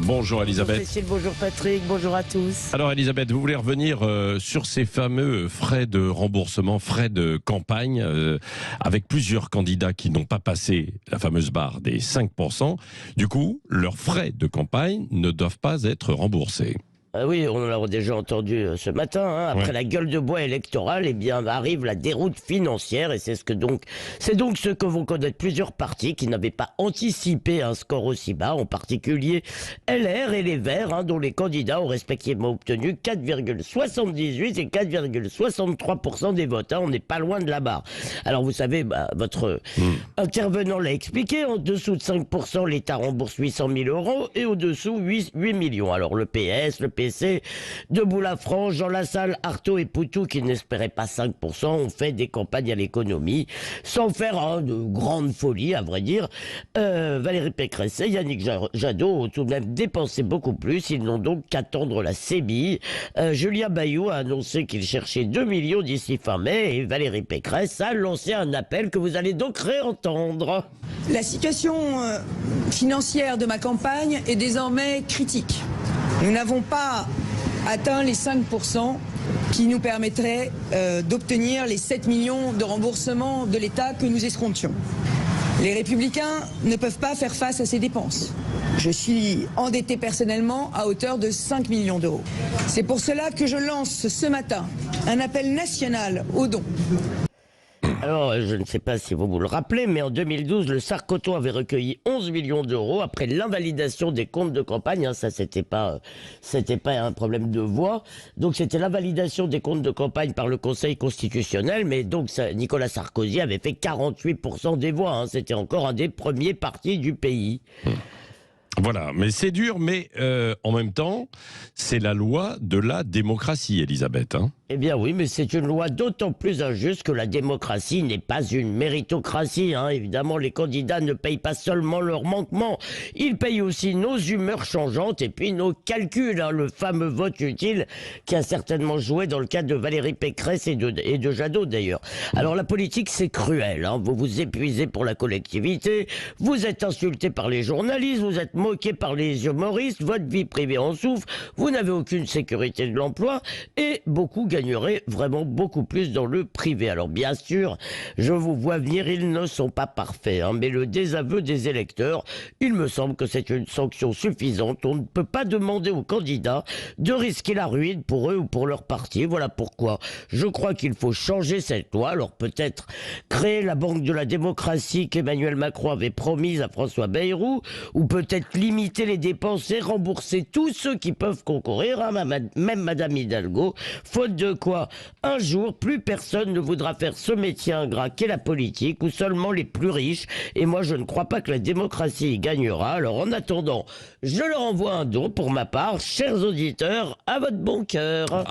Bonjour Elisabeth. Bonjour Cécile, bonjour Patrick, bonjour à tous. Alors Elisabeth, vous voulez revenir sur ces fameux frais de remboursement, frais de campagne, avec plusieurs candidats qui n'ont pas passé la fameuse barre des 5%. Du coup, leurs frais de campagne ne doivent pas être remboursés. Ah oui, on l'a déjà entendu ce matin. Après la gueule de bois électorale, eh bien arrive la déroute financière, et c'est donc ce que vont connaître plusieurs partis qui n'avaient pas anticipé un score aussi bas, en particulier LR et les Verts, dont les candidats ont respectivement obtenu 4,78 et 4,63% des votes. On n'est pas loin de la barre. Alors vous savez, votre intervenant l'a expliqué, en dessous de 5%, l'État rembourse 800 000 euros et au-dessous 8 millions. Alors le PS, le PC, Debout la France, Jean Lassalle, Artaud et Poutou, qui n'espéraient pas 5%, ont fait des campagnes à l'économie, sans faire de grandes folies, à vrai dire. Valérie Pécresse et Yannick Jadot ont tout de même dépensé beaucoup plus. Ils n'ont donc qu'attendre la sébille. Julien Bayou a annoncé qu'il cherchait 2 millions d'ici fin mai, et Valérie Pécresse a lancé un appel que vous allez donc réentendre. La situation financière de ma campagne est désormais critique. Nous n'avons pas atteint les 5% qui nous permettraient d'obtenir les 7 millions de remboursement de l'État que nous escomptions. Les Républicains ne peuvent pas faire face à ces dépenses. Je suis endetté personnellement à hauteur de 5 millions d'euros. C'est pour cela que je lance ce matin un appel national aux dons. Alors, je ne sais pas si vous le rappelez, mais en 2012, le Sarkoto avait recueilli 11 millions d'euros après l'invalidation des comptes de campagne. Ça, c'était pas un problème de voix. Donc, c'était l'invalidation des comptes de campagne par le Conseil constitutionnel. Mais donc, Nicolas Sarkozy avait fait 48% des voix. C'était encore un des premiers partis du pays. Voilà, mais c'est dur, mais en même temps, c'est la loi de la démocratie, Elisabeth. Eh bien oui, mais c'est une loi d'autant plus injuste que la démocratie n'est pas une méritocratie. Évidemment, les candidats ne payent pas seulement leurs manquements, ils payent aussi nos humeurs changeantes et puis nos calculs. Le fameux vote utile qui a certainement joué dans le cas de Valérie Pécresse et de Jadot d'ailleurs. Alors la politique, c'est cruel. Vous vous épuisez pour la collectivité, vous êtes insulté par les journalistes, vous êtes moqué par les humoristes, votre vie privée en souffre, vous n'avez aucune sécurité de l'emploi et beaucoup gagnerez vraiment beaucoup plus dans le privé. Alors bien sûr, je vous vois venir, ils ne sont pas parfaits, mais le désaveu des électeurs, il me semble que c'est une sanction suffisante. On ne peut pas demander aux candidats de risquer la ruine pour eux ou pour leur parti. Voilà pourquoi je crois qu'il faut changer cette loi. Alors peut-être créer la banque de la démocratie qu'Emmanuel Macron avait promise à François Bayrou, ou peut-être limiter les dépenses et rembourser tous ceux qui peuvent concourir, même Madame Hidalgo, faute de quoi un jour plus personne ne voudra faire ce métier ingrat qu'est la politique, ou seulement les plus riches, et moi je ne crois pas que la démocratie y gagnera. Alors en attendant, je leur envoie un don pour ma part, chers auditeurs, à votre bon cœur.